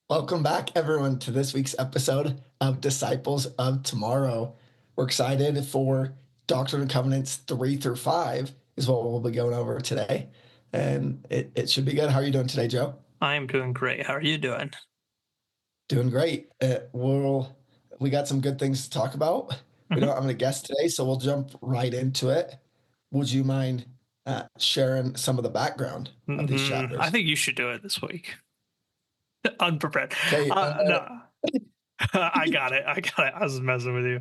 Welcome back, everyone, to this week's episode of Disciples of Tomorrow. We're excited for Doctrine and Covenants 3 through 5 is what we'll be going over today. And it should be good. How are you doing today, Joe? I'm doing great. How are you doing? Doing great. We got some good things to talk about. We don't hmm have a guest today, so we'll jump right into it. Would you mind sharing some of the background of these I chapters? think you should do it this week. Unprepared. Okay, No, I got it. I got it. I was messing with you.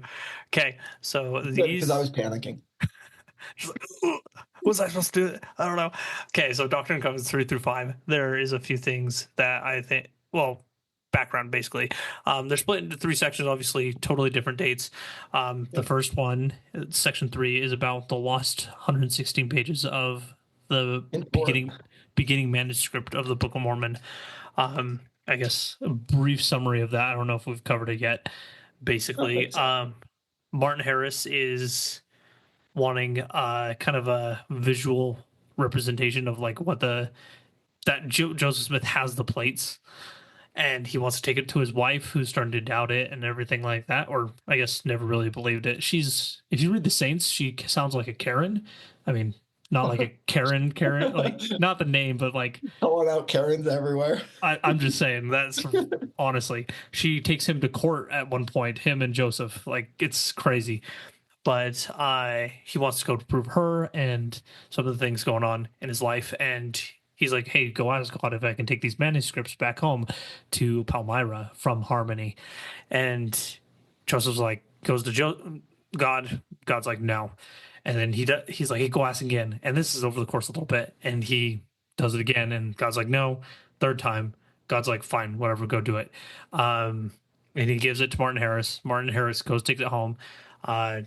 Okay, so good, because I these. was panicking. Was I supposed to do it? I don't know. Okay, so Doctrine and Covenants 3 through 5. There is a few things that I think. Well, background basically. They're split into three sections. Obviously, totally different dates. The Yep. first one, section 3, is about the lost 116 pages of the Important. beginning manuscript of the Book of Mormon. I guess a brief summary of that. I don't know if we've covered it yet. I don't Basically, think so. Martin Harris is wanting kind of a visual representation of like what Joseph Smith has the plates, and he wants to take it to his wife, who's starting to doubt it and everything like that, or I guess never really believed it. She's, if you read the Saints, she sounds like a Karen. I mean, not like a Karen, like not the name, but like Calling out Karens everywhere. I'm just saying that's honestly, she takes him to court at one point, him and Joseph. Like it's crazy. But he wants to go to prove her and some of the things going on in his life. And he's like, hey, go ask God if I can take these manuscripts back home to Palmyra from Harmony. And Joseph's like, goes to God. God's like, no. And then he's like, hey, go ask again. And this is over the course of a little bit. And he does it again. And God's like, no. Third time, God's like, fine, whatever, go do it. And he gives it to Martin Harris. Martin Harris goes, takes it home.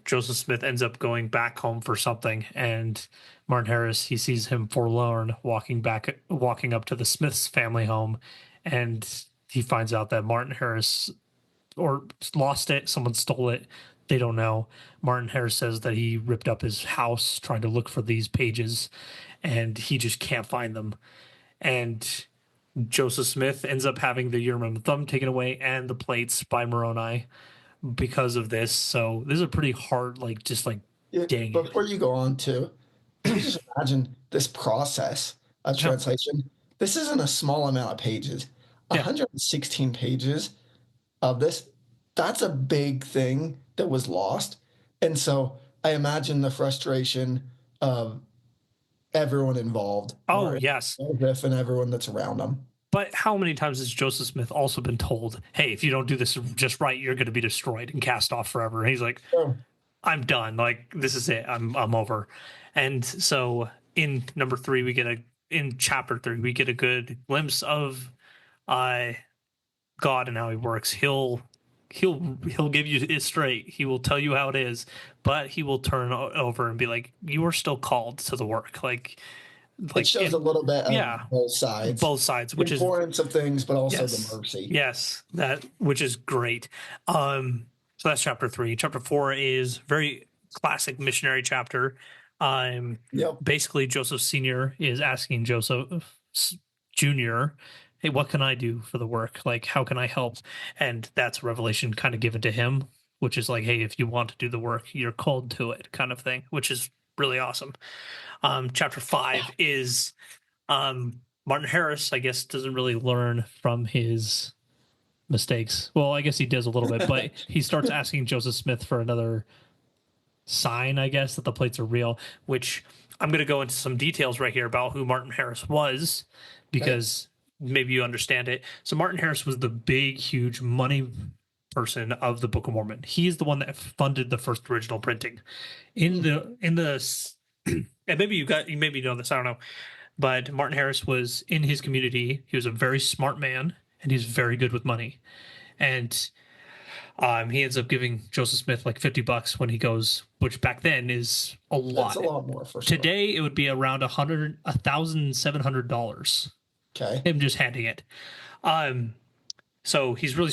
Joseph Smith ends up going back home for something, and Martin Harris, he sees him forlorn walking up to the Smiths family home, and he finds out that Martin Harris or lost it, someone stole it. They don't know. Martin Harris says that he ripped up his house trying to look for these pages, and he just can't find them. And Joseph Smith ends up having the Urim and Thumb taken away and the plates by Moroni because of this. So this is a pretty hard, like, just like, Yeah, dang it. before you go on to, can you just imagine this process of Yeah. translation? This isn't a small amount of pages. Yeah. 116 pages of this, that's a big thing that was lost. And so I imagine the frustration of everyone involved, Oh, Martin, yes. Joseph, and everyone that's around them. But how many times has Joseph Smith also been told, hey, if you don't do this just right, you're going to be destroyed and cast off forever? And he's like, So, I'm done. Like, this is it. I'm over. And so in number 3, in chapter 3, we get a good glimpse of uh, God and how he works. He'll give you it straight. He will tell you how it is, but he will turn over and be like, you are still called to the work. it Like shows a it, little bit of yeah, both sides, both sides, the which is importance of things, but also the yes, mercy. yes, that which is great. So that's chapter 3. Chapter 4 is very classic missionary chapter. Yep. Basically Joseph Senior is asking Joseph Junior, hey, what can I do for the work? Like, how can I help? And that's a revelation kind of given to him, which is like, hey, if you want to do the work, you're called to it, kind of thing, which is really awesome. Chapter 5 is Martin Harris, I guess, doesn't really learn from his mistakes. Well, I guess he does a little bit, but he starts asking Joseph Smith for another sign, I guess, that the plates are real, which I'm going to go into some details right here about who Martin Harris was Okay. because maybe you understand it. So Martin Harris was the big, huge money person of the Book of Mormon. He is the one that funded the first original printing. In the and maybe you know this, I don't know. But Martin Harris was in his community. He was a very smart man and he's very good with money. And he ends up giving Joseph Smith like $50 when he goes, which back then is a That's a lot. lot more for sure. Today it would be around $1,700. Okay. Him just handing it. Um, so he's really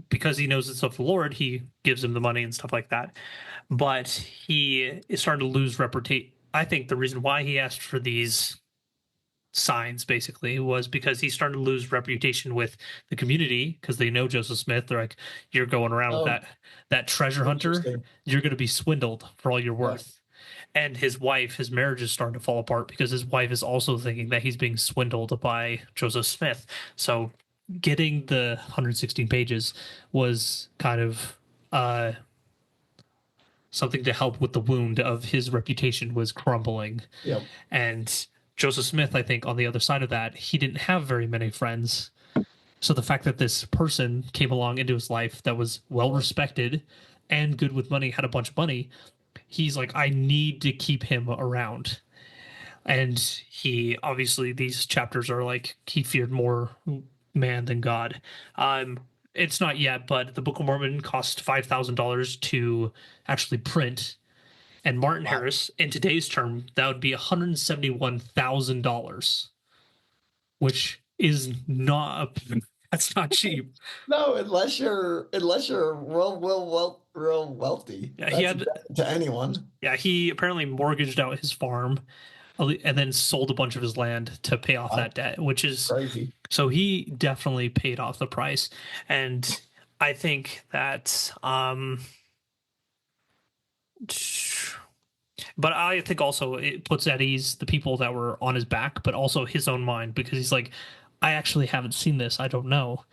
because he knows it's of the Lord, he gives him the money and stuff like that. But he is starting to lose reputation. I think the reason why he asked for these signs basically was because he started to lose reputation with the community because they know Joseph Smith. They're like, you're going around with Oh, that treasure hunter. interesting. You're going to be swindled for all you're Yeah. worth. And his wife, his marriage is starting to fall apart because his wife is also thinking that he's being swindled by Joseph Smith. So getting the 116 pages was kind of something to help with the wound of his reputation was crumbling. Yep. And Joseph Smith, I think, on the other side of that, he didn't have very many friends. So the fact that this person came along into his life that was well respected and good with money, had a bunch of money, he's like, I need to keep him around. And he obviously, these chapters are like he feared more man than God. It's not yet, but the Book of Mormon cost $5,000 to actually print, and Martin Wow. Harris, in today's term, that would be $171,000, which is not that's not cheap. No, unless you're real wealthy. Yeah, he That's had to anyone. he apparently mortgaged out his farm and then sold a bunch of his land to pay off Wow, that debt, which is crazy. so he definitely paid off the price. And I think that but I think also it puts at ease the people that were on his back, but also his own mind, because he's like, I actually haven't seen this. I don't know.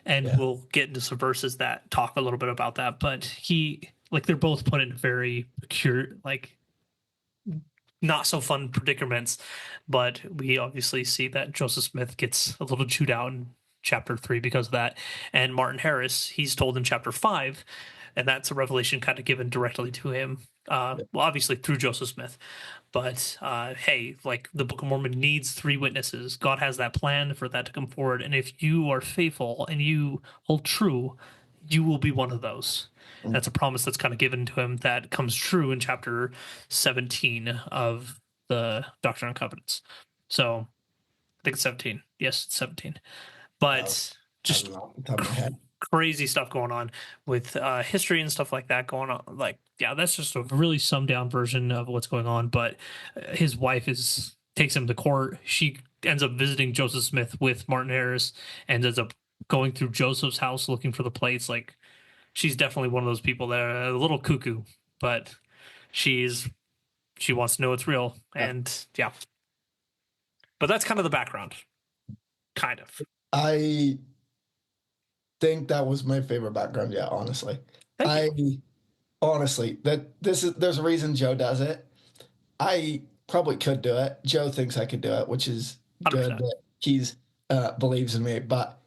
And Yeah. we'll get into some verses that talk a little bit about that. But he, like, they're both put in very peculiar, like, not so fun predicaments. But we obviously see that Joseph Smith gets a little chewed out in chapter 3 because of that. And Martin Harris, he's told in chapter 5, and that's a revelation kind of given directly to him. Well, obviously through Joseph Smith, but hey, like the Book of Mormon needs 3 witnesses. God has that plan for that to come forward, and if you are faithful and you hold true, you will be one of those. Mm. That's a promise that's kind of given to him that comes true in chapter 17 of the Doctrine and Covenants. So I think it's 17. Yes, it's 17. But I don't just know off the top of my head. crazy stuff going on with history and stuff like that going on. Like, yeah, that's just a really summed down version of what's going on. But his wife takes him to court. She ends up visiting Joseph Smith with Martin Harris and ends up going through Joseph's house looking for the plates. Like, she's definitely one of those people that are a little cuckoo, but she wants to know it's real. And yeah, but that's kind of the background, kind of. I think that was my favorite background yet, honestly. Thank you. Honestly, there's a reason Joe does it. I probably could do it. Joe thinks I could do it, which is good 100%. that he's believes in me. But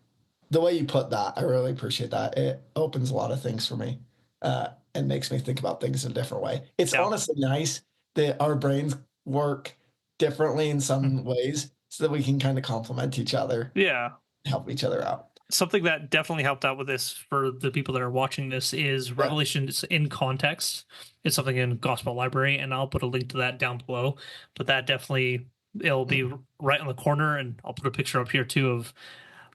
the way you put that, I really appreciate that. It opens a lot of things for me and makes me think about things in a different way. It's Yeah. honestly nice that our brains work differently in some ways so that we can kind of complement each other, Yeah. help each other out. Something that definitely helped out with this for the people that are watching this is Revelations in context. It's something in Gospel Library, and I'll put a link to that down below. But that definitely, it'll be right on the corner, and I'll put a picture up here too of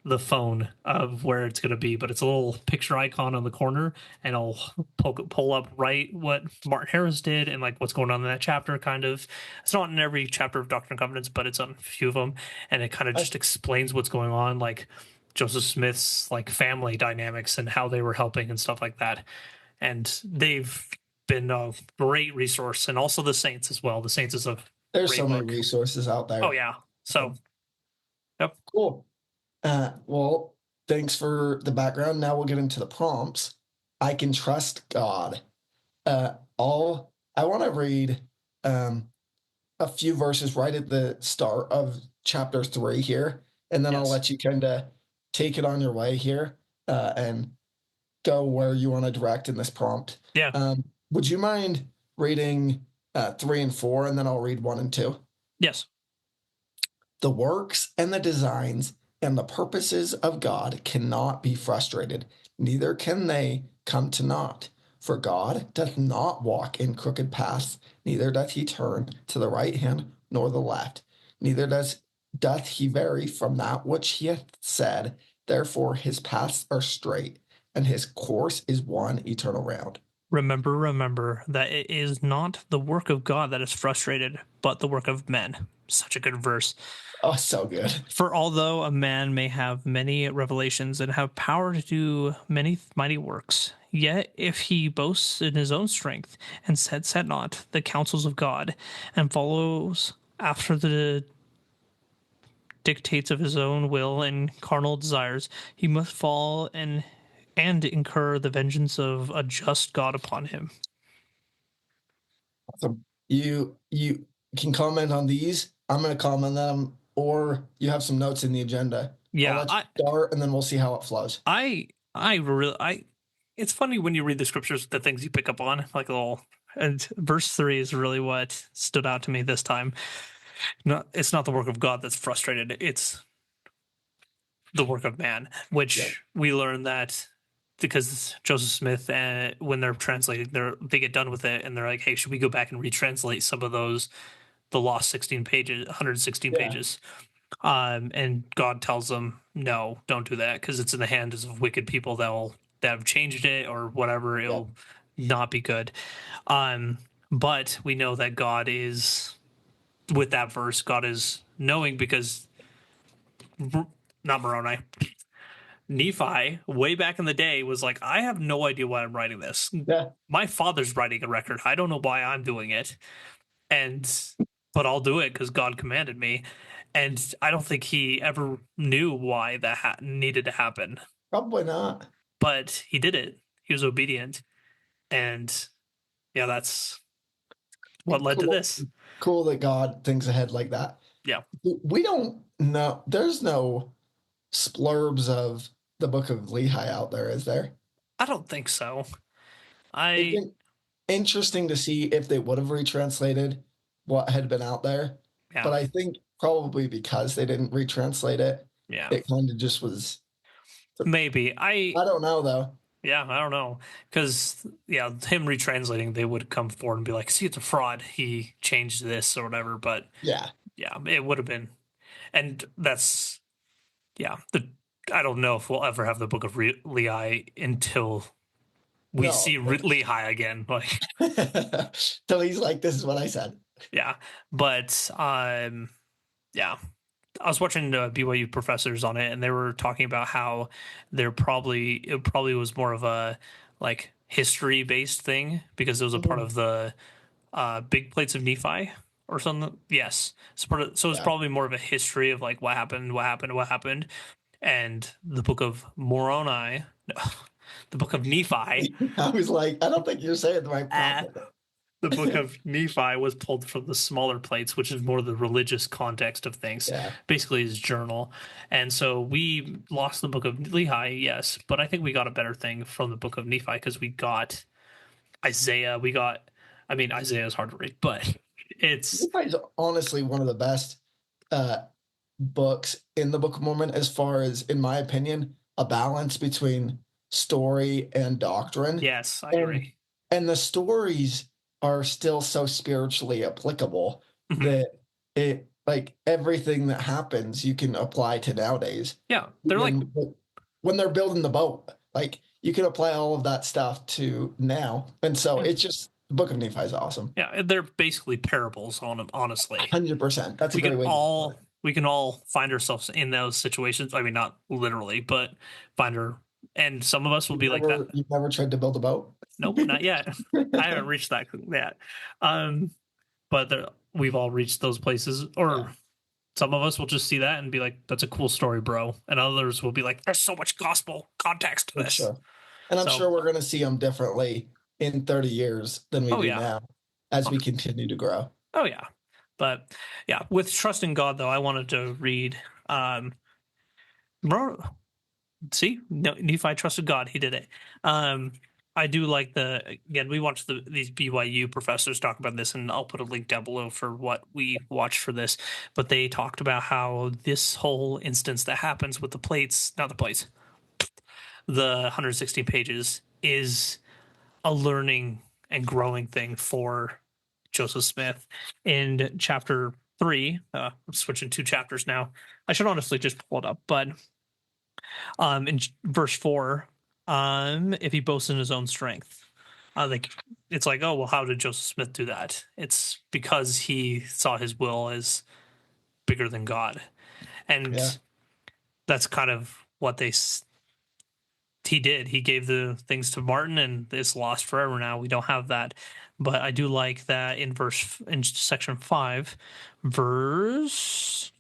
the phone of where it's going to be. But it's a little picture icon on the corner, and I'll pull up right what Martin Harris did and like what's going on in that chapter. Kind of, it's not in every chapter of Doctrine and Covenants, but it's on a few of them, and it kind of just explains what's going on, like Joseph Smith's like family dynamics and how they were helping and stuff like that. And they've been a great resource, and also the Saints as well. The Saints is a There's great so many book. resources out there. Oh yeah. So yep. Cool. Well, thanks for the background. Now we'll get into the prompts. I can trust God. I want to read a few verses right at the start of chapter 3 here, and then I'll let you kind of take it on your way here and go where you want to direct in this prompt. Yeah. Would you mind reading 3 and 4, and then I'll read 1 and 2? Yes. The works and the designs and the purposes of God cannot be frustrated, neither can they come to naught. For God doth not walk in crooked paths, neither doth he turn to the right hand nor the left, neither doth he vary from that which he hath said. Therefore his paths are straight, and his course is one eternal round. Remember, remember that it is not the work of God that is frustrated, but the work of men. Such a good verse. Oh, so good. For although a man may have many revelations and have power to do many mighty works, yet if he boasts in his own strength and sets at naught the counsels of God and follows after the dictates of his own will and carnal desires, he must fall and incur the vengeance of a just God upon him. Awesome. You can comment on these. I'm going to comment them, or you have some notes in the agenda. I'll Yeah, let you start, and then we'll see how it flows. I really I it's funny when you read the scriptures, the things you pick up on, like a little. And verse 3 is really what stood out to me this time. It's not the work of God that's frustrated, it's the work of man, Yeah. which we learn that because Joseph Smith, when they're translating, they get done with it and they're like, hey, should we go back and retranslate some of those, the lost 16 pages, 116 Yeah. pages? And God tells them, no, don't do that because it's in the hands of wicked people that have changed it or whatever. Yeah. It'll not be good. But we know that God is, with that verse, God is knowing because not Moroni. Nephi, way back in the day, was like, I have no idea why I'm writing this. Yeah. My father's writing a record. I don't know why I'm doing it. But I'll do it because God commanded me. And I don't think he ever knew why that needed to happen. Probably not. But he did it. He was obedient. And yeah, that's what led to Cool. this. Cool that God thinks ahead like that. Yeah. We don't know. There's no splurbs of the Book of Lehi out there, is there? I don't think so. It'd I, been interesting to see if they would have retranslated what had been out there. yeah, But I think probably because they didn't retranslate it, yeah, it kind of just was. maybe. I don't know though. Yeah, I don't know. Because, yeah, him retranslating, they would come forward and be like, see, it's a fraud. He changed this or whatever. But Yeah. yeah, it would have been. And that's, yeah, I don't know if we'll ever have the Book of Lehi until we No. see Lehi again. Like, So he's like, this is what I said. yeah. But, yeah. I was watching BYU professors on it, and they were talking about how it probably was more of a like history based thing because it was a part Mhm. of the big plates of Nephi or something. Yes, so it's Yeah. probably more of a history of like what happened, what happened, what happened, and the book of Moroni, no, the book of Nephi. I was like, I don't think you're saying the right Uh, prophet. the book of Nephi was pulled from the smaller plates, which is more the religious context of things, Yeah. basically his journal. And so we lost the book of Lehi, yes, but I think we got a better thing from the book of Nephi because we got Isaiah. I mean, Isaiah is hard to read, but it's, Nephi's honestly one of the best uh, books in the Book of Mormon, as far as, in my opinion, a balance between story and doctrine. yes, I And agree. and the stories are still so spiritually applicable Mhm. that it, like, everything that happens you can apply to nowadays. Yeah, they're like, Even when they're building the boat, like, you can apply all of that stuff to now. And so it's just, the Book of Nephi is awesome. yeah, they're basically parables on them, honestly. 100%. That's a we can great way to put all it. we can all find ourselves in those situations. I mean, not literally, but find her. And some of us will be like that. You've never tried to build a boat? Nope, not yet. I haven't reached that yet. Um, but we've all reached those places, Yeah, or some of us will just see that and be like, "That's a cool story, bro," and others will be like, "There's so much gospel context to for this." sure. And I'm So, sure we're going to see them differently in 30 years than we oh do yeah, now as we continue to grow. oh yeah. But yeah, with trust in God, though, I wanted to read. Um, See, no, Nephi trusted God. He did it. I do like again. We watched these BYU professors talk about this, and I'll put a link down below for what we watched for this. But they talked about how this whole instance that happens with the plates, not the plates, the 116 pages, is a learning and growing thing for Joseph Smith. In chapter 3, I'm switching 2 chapters now. I should honestly just pull it up, but in verse 4, if he boasts in his own strength. like it's like, oh well, how did Joseph Smith do that? It's because he saw his will as bigger than God, Yeah. and that's kind of what he did. He gave the things to Martin, and it's lost forever now. We don't have that, but I do like that in section 5, verse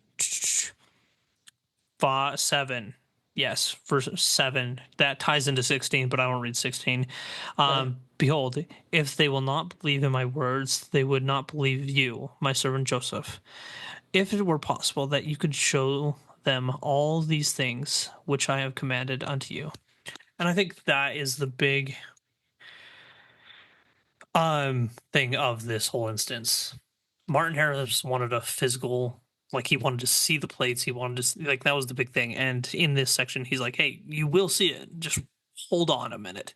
7. Yes, verse 7. That ties into 16, but I won't read 16. Okay. Behold, if they will not believe in my words, they would not believe you, my servant Joseph. If it were possible that you could show them all these things which I have commanded unto you. And I think that is the big thing of this whole instance. Martin Harris wanted a physical, like he wanted to see the plates. He wanted to like that was the big thing. And in this section, he's like, "Hey, you will see it. Just hold on a minute."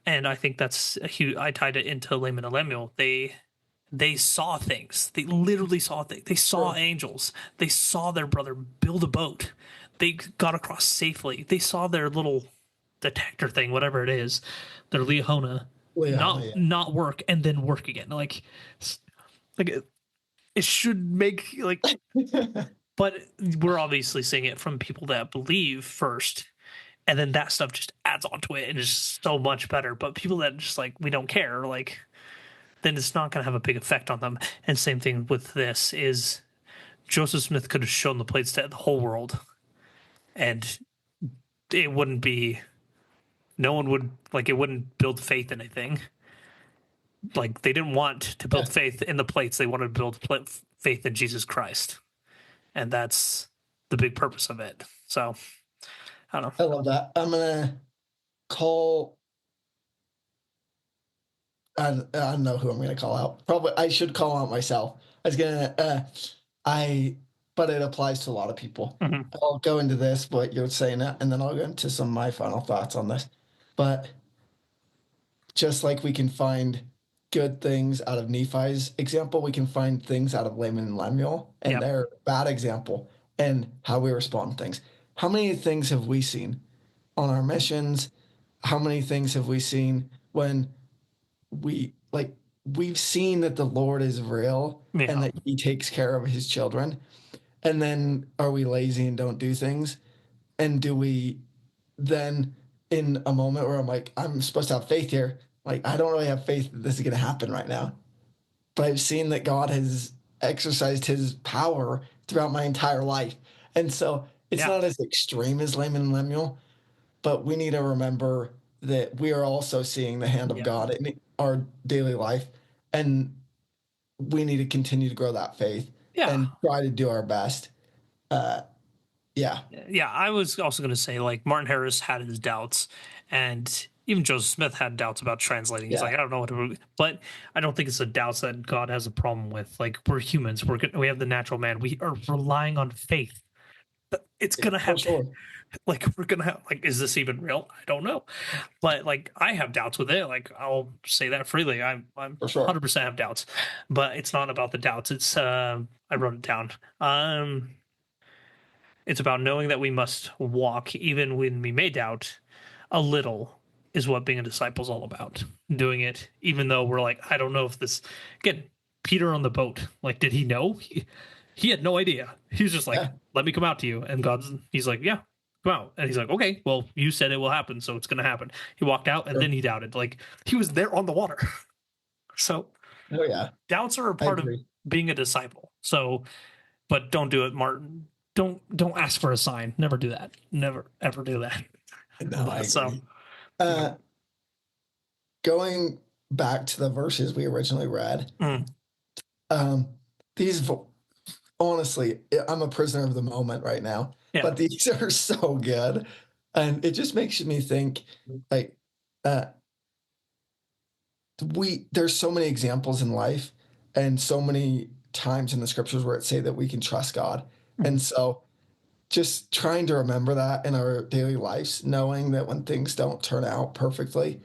And I think that's a huge. I tied it into Laman and Lemuel. They saw things. They literally saw things. They saw Sure. angels. They saw their brother build a boat. They got across safely. They saw their little detector thing, whatever it is, their Leahona, Leona, not work and then work again. Like it should make like, yeah. but we're obviously seeing it from people that believe first, and then that stuff just adds onto it and is so much better. But people that just like we don't care, like then it's not going to have a big effect on them. And same thing with this is Joseph Smith could have shown the plates to the whole world, and it wouldn't be. No one would like it. Wouldn't build faith in anything. Like they didn't want to build faith in the plates. They wanted to build faith in Jesus Christ, and that's the big purpose of it. So I don't I know. love that. I'm gonna call. I don't know who I'm gonna call out. Probably I should call out myself. I was gonna. I. But it applies to a lot of people. Mm-hmm. I'll go into this, but you're saying that, and then I'll go into some of my final thoughts on this. But just like we can find good things out of Nephi's example, we can find things out of Laman and Lemuel and Yep. their bad example and how we respond to things. How many things have we seen on our missions? How many things have we seen when we've seen that the Lord is real and Yeah. that he takes care of his children? And then are we lazy and don't do things? And do we then in a moment where I'm like, I'm supposed to have faith here, like I don't really have faith that this is going to happen right now, but I've seen that God has exercised his power throughout my entire life. And so it's Yeah. not as extreme as Laman and Lemuel, but we need to remember that we are also seeing the hand of Yeah. God in our daily life. And we need to continue to grow that faith Yeah. and try to do our best. Uh, yeah. Yeah. I was also going to say like Martin Harris had his doubts, and even Joseph Smith had doubts about translating. He's Yeah. like, I don't know what to, but I don't think it's the doubts that God has a problem with. Like we're humans. We have the natural man. We are relying on faith. It's gonna For have sure. like we're gonna have like is this even real? I don't know, but like I have doubts with it. Like I'll say that freely. I'm For sure. 100% have doubts, but it's not about the doubts. It's I wrote it down. It's about knowing that we must walk even when we may doubt a little is what being a disciple is all about. Doing it even though we're like I don't know if this again Peter on the boat, like did he know? He had no idea. He was just like, Yeah. let me come out to you. And he's like, yeah, come out. And he's like, okay, well, you said it will happen, so it's going to happen. He walked out and Sure. then he doubted. Like he was there on the water. So Oh, yeah. doubts are a I part of agree. being a disciple. So, but don't do it, Martin. Don't ask for a sign. Never do that. Never ever do that. No, I But so agree. yeah. Uh, Going back to the verses we originally read, Mm, um, these honestly, I'm a prisoner of the moment right now, yeah. but these are so good, and it just makes me think, like, uh, there's so many examples in life, and so many times in the scriptures where it say that we can trust God, Mhm. and so just trying to remember that in our daily lives, knowing that when things don't turn out perfectly,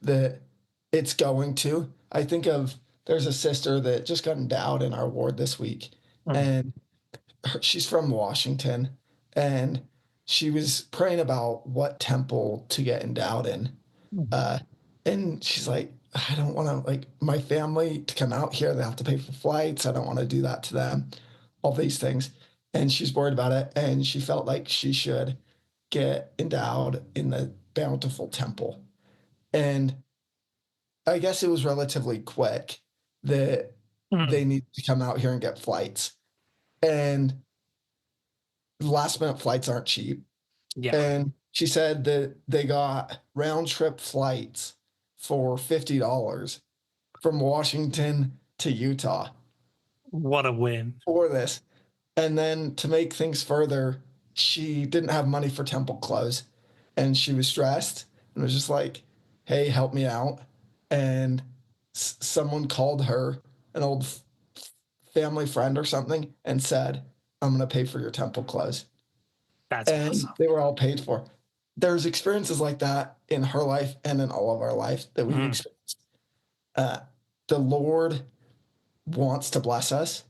that it's going to. I think of there's a sister that just got endowed in our ward this week, Mm, and she's from Washington, and she was praying about what temple to get endowed in. mm, Uh, and she's like, I don't want to, like, my family to come out here, they have to pay for flights. I don't want to do that to them, all these things. And she's worried about it. And she felt like she should get endowed in the bountiful temple. And I guess it was relatively quick that Mhm. they needed to come out here and get flights. And last minute flights aren't cheap. Yeah. And she said that they got round trip flights for $50 from Washington to Utah What a win. for this. And then to make things further, she didn't have money for temple clothes and she was stressed and was just like, hey, help me out. And someone called her, an old family friend or something, and said, I'm going to pay for your temple clothes. That's And awesome. they were all paid for. There's experiences like that in her life and in all of our life that we've Mhm. experienced. Uh, the Lord wants to bless us,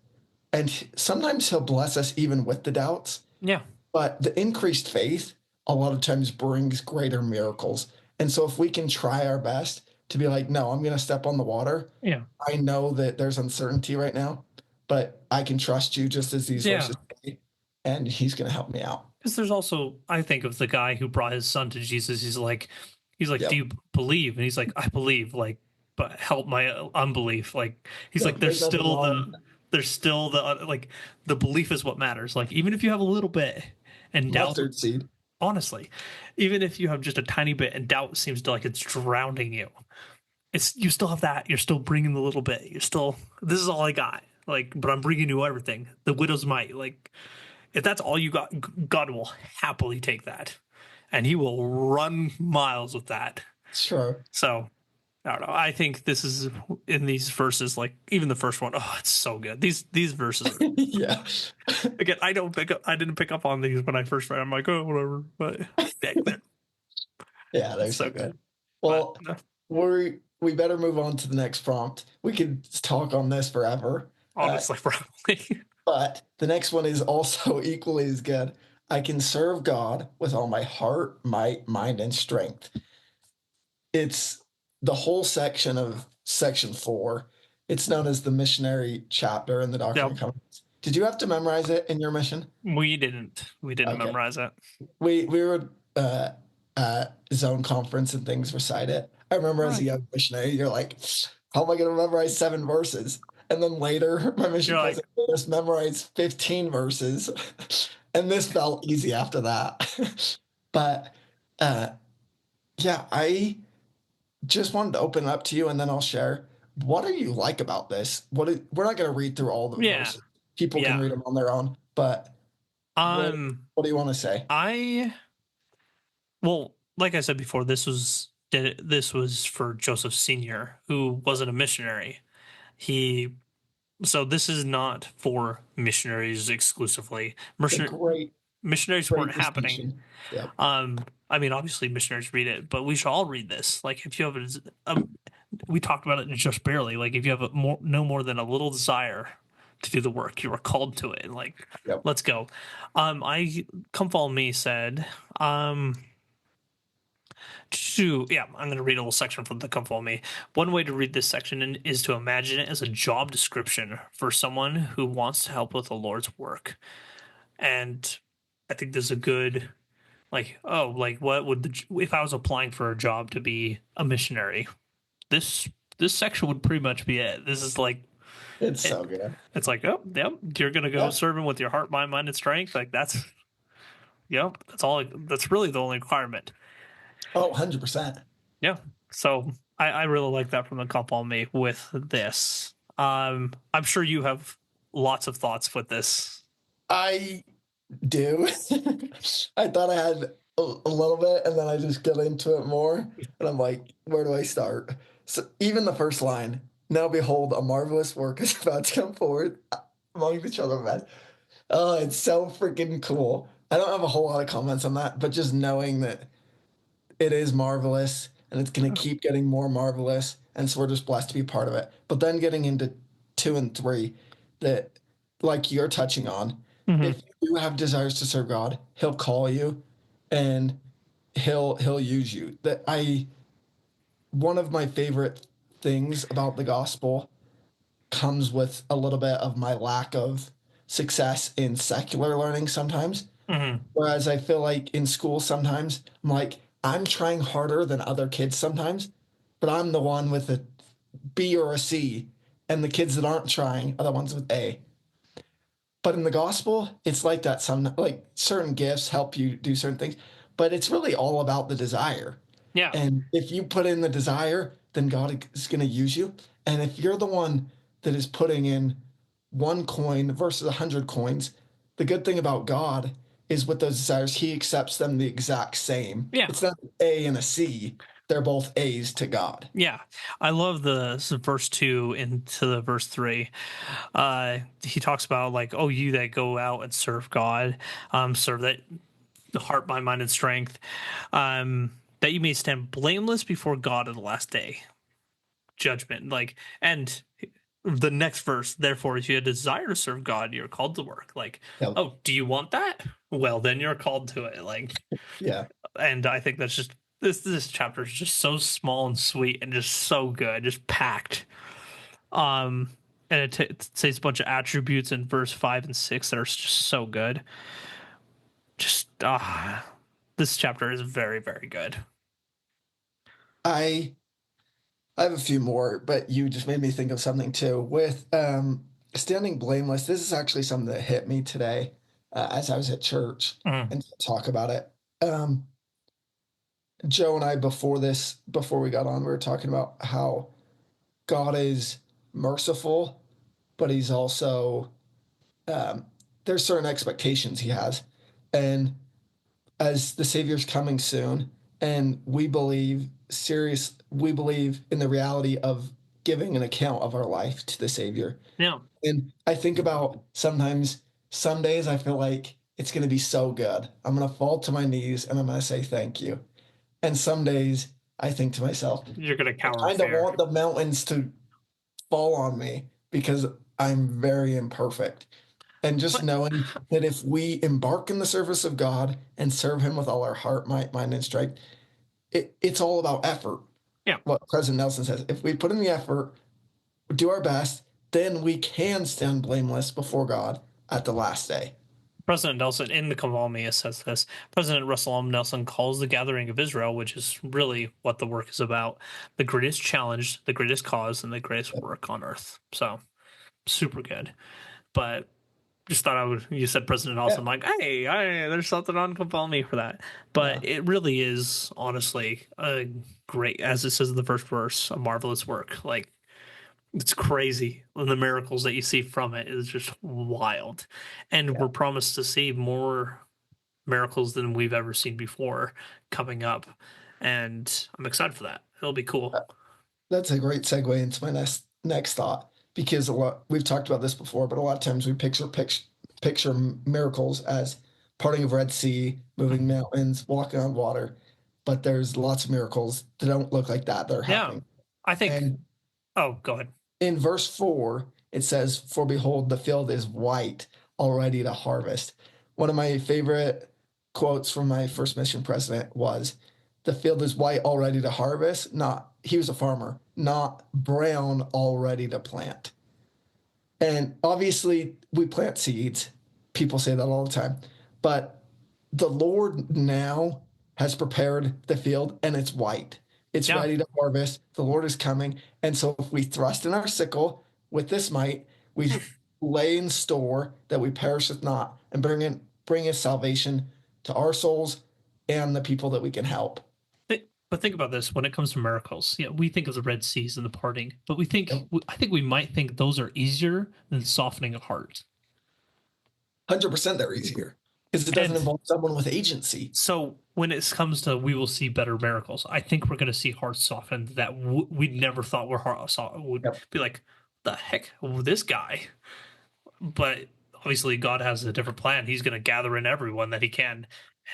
and sometimes He'll bless us even with the doubts. Yeah. But the increased faith a lot of times brings greater miracles. And so if we can try our best to be like, no, I'm going to step on the water. Yeah. I know that there's uncertainty right now, but I can trust you just as these Yeah. verses say, and He's going to help me out. Because there's also, I think of the guy who brought his son to Jesus. He's like, do Yep. you believe? And he's like, I believe. Like, but help my unbelief. Like, he's like, Yep. There's nothing wrong. like the belief is what matters. Like, even if you have a little bit and doubt, Mustard seed. honestly, even if you have just a tiny bit and doubt seems to like it's drowning you, it's you still have that. You're still bringing the little bit. You're still this is all I got. Like, but I'm bringing you everything. The widow's mite. Like, if that's all you got, God will happily take that, and He will run miles with that. Sure. So I don't know. I think this is in these verses, like even the first one. Oh, it's so good. These verses are Yeah. again. I didn't pick up on these when I first read. I'm like, oh, whatever. But dang, Yeah, they're it's so so good. good. But Well, we better move on to the next prompt. We could talk on this forever. Uh, honestly, probably. but the next one is also equally as good. I can serve God with all my heart, might, mind, and strength. It's the whole section of section 4. It's known as the missionary chapter in the Doctrine Yep. and Covenants. Did you have to memorize it in your mission? We didn't Okay. memorize it. We were zone conference and things recite it. I remember as a Right. young missionary, you're like, how am I going to memorize 7 verses? And then later, my mission You're like, president made us memorize 15 verses. And this felt easy after that. But uh, yeah, I just wanted to open up to you and then I'll share. What do you like about this? We're not going to read through all the yeah, verses. People can yeah. read them on their own. But what Um, what do you want to say? I well, like I said before, this was for Joseph Senior, who wasn't a missionary. He so this is not for missionaries exclusively. It's a Missionaries great weren't happening. distinction. Yep. I mean, obviously missionaries read it, but we should all read this. Like, if you have we talked about it just barely. Like, if you have no more than a little desire to do the work, you are called to it. And like, Yep. let's go. I Come Follow Me said, yeah, I'm going to read a little section from the Come Follow Me. One way to read this section is to imagine it as a job description for someone who wants to help with the Lord's work. And I think there's a good, like, oh, like what would if I was applying for a job to be a missionary, this this section would pretty much be it. This is like It's it, so good. it's like, oh, yep, you're gonna go Yep. serving with your heart, mind, and strength. Like yep, that's all. That's really the only requirement. Oh, 100%. Yeah. So I really like that from the Come Follow Me with this. I'm sure you have lots of thoughts with this. I do. I thought I had a little bit, and then I just got into it more, and I'm like, where do I start? So even the first line, now behold, a marvelous work is about to come forward among the children of men. Oh, it's so freaking cool. I don't have a whole lot of comments on that, but just knowing that it is marvelous and it's going to keep getting more marvelous. And so we're just blessed to be part of it. But then getting into 2 and 3, that, like you're touching on, Mm-hmm. if you have desires to serve God, He'll call you and He'll use you. That I One of my favorite things about the gospel comes with a little bit of my lack of success in secular learning sometimes. Hmm. Whereas I feel like in school sometimes I'm like, I'm trying harder than other kids sometimes, but I'm the one with a B or a C, and the kids that aren't trying are the ones with A. But in the gospel, it's like that. Some like certain gifts help you do certain things, but it's really all about the desire. Yeah. And if you put in the desire, then God is going to use you. And if you're the one that is putting in one coin versus 100 coins, the good thing about God is with those desires, He accepts them the exact same. Yeah. It's not an A and a C; they're both A's to God. Yeah. I love the verse 2 into the verse 3. He talks about like, oh, you that go out and serve God, serve that the heart, mind, and strength, that you may stand blameless before God in the last day, judgment. Like, and the next verse, therefore, if you have a desire to serve God, you're called to work. Like, Yeah, oh, do you want that? Well, then you're called to it. Like, yeah. and I think that's just this chapter is just so small and sweet and just so good, just packed. Um, and it says a bunch of attributes in verse 5 and 6 that are just so good. Just this chapter is very, very good. I I have a few more, but you just made me think of something too. With standing blameless, this is actually something that hit me today as I was at church Mm. and to talk about it. Um, Joe and I, before we got on, we were talking about how God is merciful, but He's also, um, there's certain expectations He has. And as the Savior's coming soon, and we believe in the reality of giving an account of our life to the Savior. Yeah, And I think about sometimes some days I feel like it's going to be so good. I'm going to fall to my knees and I'm going to say thank you. And some days I think to myself, you're gonna I cower in kind of fear. want the mountains to fall on me because I'm very imperfect. And just But knowing that if we embark in the service of God and serve Him with all our heart, might, mind, and strength, it's all about effort. yeah, What President Nelson says, if we put in the effort, do our best, then we can stand blameless before God at the last day. President Nelson in the Kavalmia says this. President Russell M. Nelson calls the gathering of Israel, which is really what the work is about, the greatest challenge, the greatest cause, and the greatest work on earth. So super good. But just thought I would. You said President Nelson. Yeah, I'm like, hey, there's something on Kavalmia for that. yeah, But it really is honestly a great, as it says in the first verse, a marvelous work. Like it's crazy. The miracles that you see from it is just wild. And yeah. we're promised to see more miracles than we've ever seen before coming up. And I'm excited for that. It'll be cool. That's a great segue into my next thought because a lot we've talked about this before, but a lot of times we picture miracles as parting of Red Sea, moving Mhm. mountains, walking on water, but there's lots of miracles that don't look like that are Yeah. happening. I think, And oh, go ahead. in verse 4, it says, "For behold, the field is white, already to harvest." One of my favorite quotes from my first mission president was, "The field is white, already to harvest." Not, he was a farmer, not brown, already to plant. And obviously, we plant seeds. People say that all the time. But the Lord now has prepared the field and it's white. It's Yeah. ready to harvest. The Lord is coming. And so if we thrust in our sickle with this might, we lay in store that we perisheth not and bring us salvation to our souls and the people that we can help. But think about this when it comes to miracles. Yeah, we think of the Red Seas and the parting, but Yep. I think we might think those are easier than softening a heart. 100% they're easier because it doesn't And involve someone with agency. so when it comes to we will see better miracles, I think we're going to see hearts softened that we never thought were would Yep. be like, the heck, this guy. But obviously, God has a different plan. He's going to gather in everyone that he can,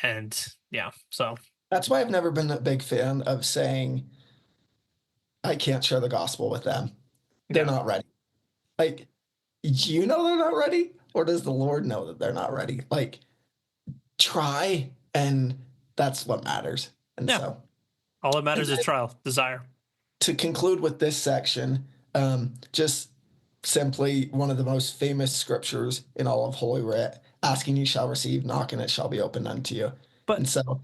and yeah. So That's why I've never been a big fan of saying I can't share the gospel with them. They're yeah, not ready. Like, do you know they're not ready? Or does the Lord know that they're not ready? Like, try, and that's what matters. And yeah. so, All that and matters is then trial, desire. to conclude with this section, just simply one of the most famous scriptures in all of Holy Writ: asking you shall receive, knocking it shall be opened unto you. And But so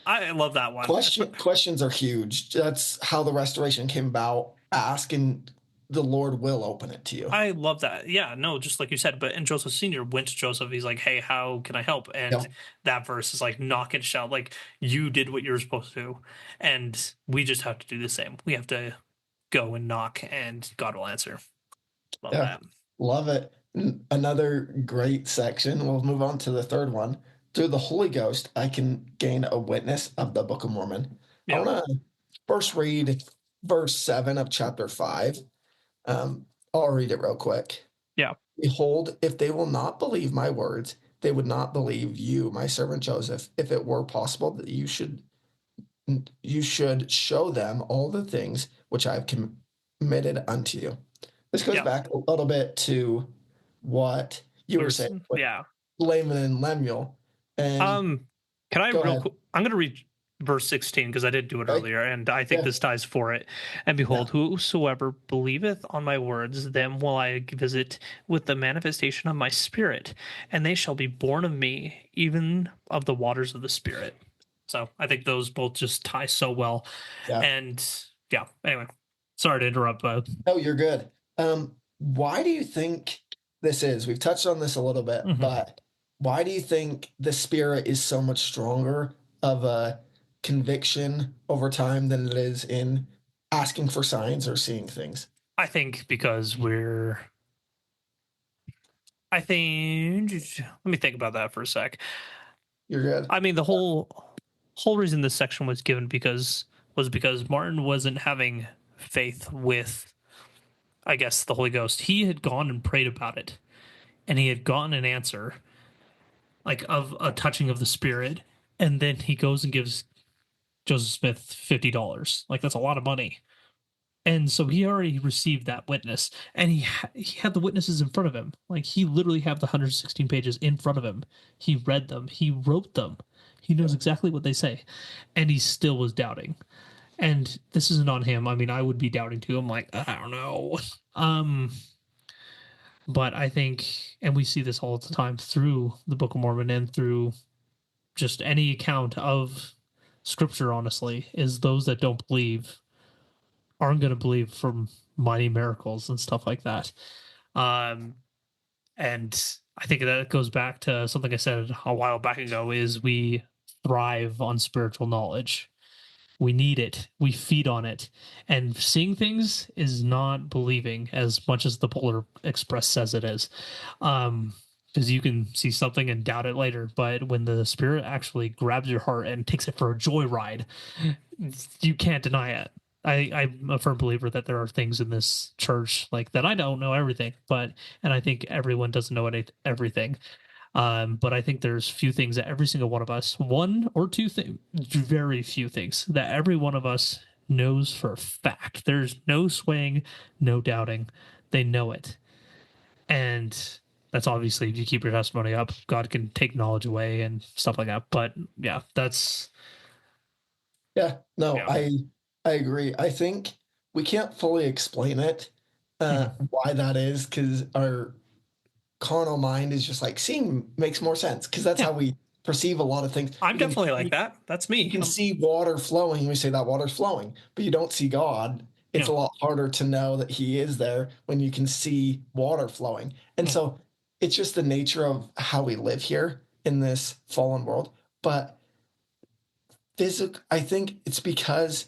I love that one. questions are huge. That's how the restoration came about. Ask and the Lord will open it to you. I love that. Yeah, no, just like you said. But and Joseph Senior went to Joseph. He's like, "Hey, how can I help?" Yeah. And that verse is like, "Knock and shout." Like you did what you were supposed to do, and we just have to do the same. We have to go and knock, and God will answer. Love Yeah. that. Love it. Another great section. We'll move on to the third one. Through the Holy Ghost, I can gain a witness of the Book of Mormon. I Yeah, want to first read verse 7 of chapter 5. I'll read it real quick. yeah, Behold, if they will not believe my words, they would not believe you, my servant Joseph, if it were possible that you should show them all the things which I have committed unto you. This goes yeah. back a little bit to what you were saying with Yeah. Laman and Lemuel. And Um, can I go real ahead. quick? I'm going to read verse 16 because I did do it Okay. earlier, and I think Yeah. this ties for it. And Yeah. behold, whosoever believeth on my words, them will I visit with the manifestation of my spirit, and they shall be born of me, even of the waters of the spirit. So I think those both just tie so well. Yeah. And yeah, anyway, sorry to interrupt, but No, you're good. Why do you think this is? We've touched on this a little bit, mhm. but why do you think the spirit is so much stronger of a conviction over time than it is in asking for signs or seeing things? I think because I think, let me think about that for a sec. You're good. I mean, the whole reason this section was given because Martin wasn't having faith with, I guess, the Holy Ghost. He had gone and prayed about it, and he had gotten an answer, like of a touching of the Spirit, and then he goes and gives Joseph Smith $50. Like that's a lot of money. And so he already received that witness, and he had the witnesses in front of him. Like he literally had the 116 pages in front of him. He read them. He wrote them. He knows Yeah. exactly what they say, and he still was doubting. And this isn't on him. I mean, I would be doubting too. I'm like, I don't know. Um, but I think, and we see this all the time through the Book of Mormon and through just any account of Scripture. Honestly, is those that don't believe aren't going to believe from mighty miracles and stuff like that. Um, and I think that goes back to something I said a while back ago: is we thrive on spiritual knowledge. We need it. We feed on it. And seeing things is not believing as much as the Polar Express says it is. Because you can see something and doubt it later. But when the spirit actually grabs your heart and takes it for a joyride, you can't deny it. I'm a firm believer that there are things in this church like that I don't know everything, but and I think everyone doesn't know everything. But I think there's few things that every single one of us, one or two things, very few things that every one of us knows for a fact. There's no swaying, no doubting. They know it. And that's obviously if you keep your testimony up, God can take knowledge away and stuff like that. But yeah, that's Yeah. No, yeah. I agree. I think we can't fully explain it, Mhm. why that is, because our carnal mind is just like seeing makes more sense because that's Yeah. how we perceive a lot of things. I'm We can definitely like see, that. That's you me. can see water flowing. We say that water's flowing, but you don't see God. It's Yeah. a lot harder to know that He is there when you can see water flowing. And Yeah. so it's just the nature of how we live here in this fallen world. But I think it's because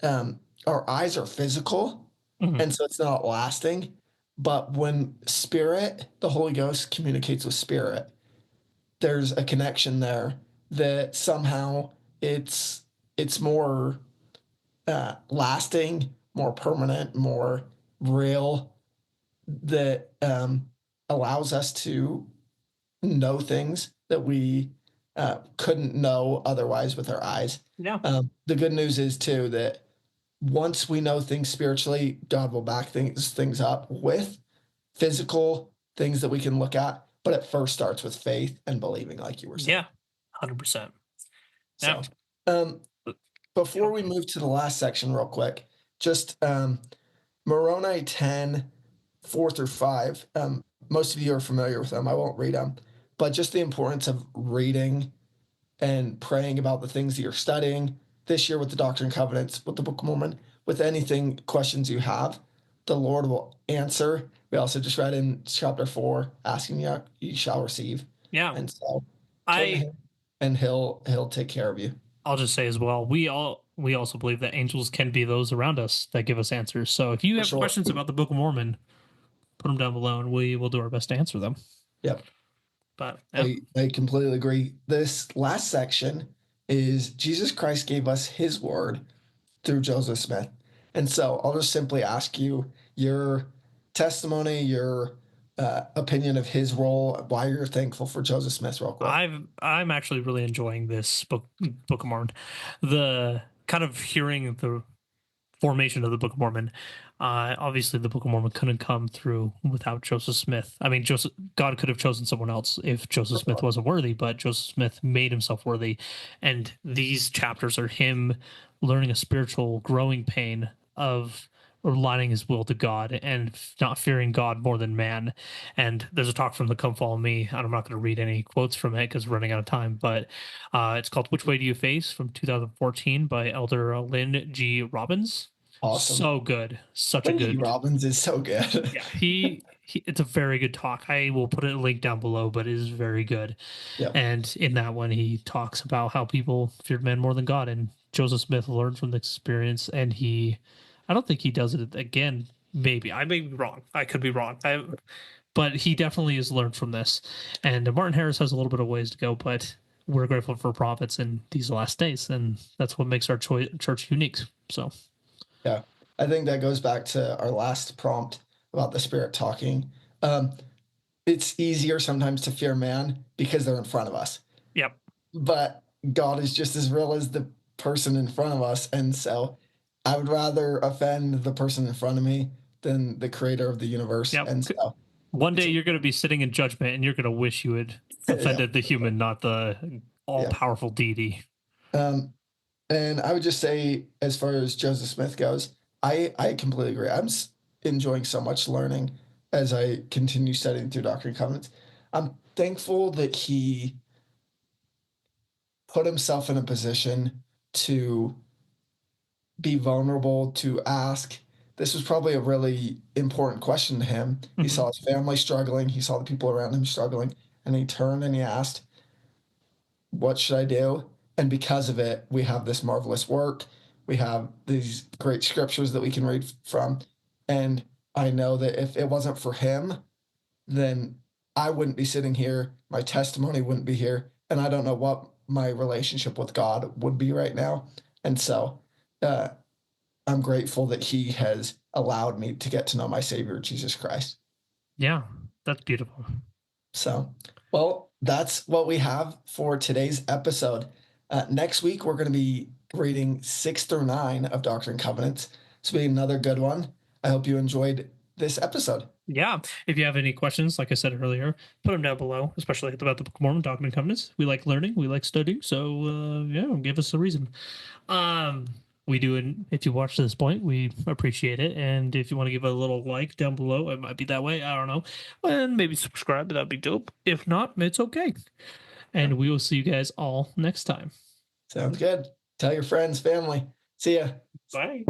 our eyes are physical, Mhm. and so it's not lasting. But when spirit, the Holy Ghost communicates with spirit, there's a connection there that somehow it's more lasting, more permanent, more real, that allows us to know things that we couldn't know otherwise with our eyes. Yeah. The good news is too that once we know things spiritually, God will back things up with physical things that we can look at. But it first starts with faith and believing, like you were saying. Yeah. 100%. Yeah. So, um, But, before yeah. we move to the last section, real quick, just Moroni 10, 4 through 5. Most of you are familiar with them. I won't read them, but just the importance of reading and praying about the things that you're studying this year with the Doctrine and Covenants, with the Book of Mormon, with anything questions you have, the Lord will answer. We also just read in chapter 4, asking you shall receive. Yeah. And so turn to I him and he'll take care of you. I'll just say as well, we also believe that angels can be those around us that give us answers. So if you For have sure. questions about the Book of Mormon, put them down below and we will do our best to answer them. Yep. But yeah. I completely agree. This last section is Jesus Christ gave us his word through Joseph Smith. And so I'll just simply ask you your testimony, your opinion of his role, why you're thankful for Joseph Smith, real quick. I'm actually really enjoying this Book of Mormon. The kind of hearing the formation of the Book of Mormon. Obviously, the Book of Mormon couldn't come through without Joseph Smith. I mean, God could have chosen someone else if Joseph Smith wasn't worthy, but Joseph Smith made himself worthy. And these chapters are him learning a spiritual growing pain of aligning his will to God and not fearing God more than man. And there's a talk from the Come Follow Me, and I'm not going to read any quotes from it because we're running out of time, but it's called Which Way Do You Face from 2014 by Elder Lynn G. Robbins. Awesome. So good. Such a Lindsey good. Robbins is so good. Yeah, he it's a very good talk. I will put a link down below, but it is very good. Yep. And in that one, he talks about how people feared men more than God, and Joseph Smith learned from the experience, and I don't think he does it again. Maybe I may be wrong. I could be wrong. But he definitely has learned from this. And Martin Harris has a little bit of ways to go, but we're grateful for prophets in these last days, and that's what makes our church unique. So, Yeah. I think that goes back to our last prompt about the Spirit talking. It's easier sometimes to fear man because they're in front of us. yep. But God is just as real as the person in front of us. And so I would rather offend the person in front of me than the creator of the universe. Yep. And so One day it's, you're going to be sitting in judgment and you're going to wish you had yeah, offended the human, not the all yeah. powerful deity. And I would just say, as far as Joseph Smith goes, I completely agree. I'm enjoying so much learning as I continue studying through Doctrine and Covenants. I'm thankful that he put himself in a position to be vulnerable, to ask. This was probably a really important question to him. He Mm-hmm. saw his family struggling, he saw the people around him struggling, and he turned and he asked, what should I do? And because of it, we have this marvelous work. We have these great scriptures that we can read from. And I know that if it wasn't for him, then I wouldn't be sitting here. My testimony wouldn't be here. And I don't know what my relationship with God would be right now. And so uh, I'm grateful that he has allowed me to get to know my Savior, Jesus Christ. Yeah, that's beautiful. So, well, that's what we have for today's episode. Next week, we're going to be reading 6 through 9 of Doctrine and Covenants. This will be another good one. I hope you enjoyed this episode. Yeah. If you have any questions, like I said earlier, put them down below, especially about the Book of Mormon, Doctrine and Covenants. We like learning, we like studying. So, yeah, give us a reason. We do, and if you watch to this point, we appreciate it. And if you want to give a little like down below, it might be that way. I don't know. And maybe subscribe. That'd be dope. If not, it's okay. And we will see you guys all next time. Sounds good. Tell your friends, family. See ya. Bye.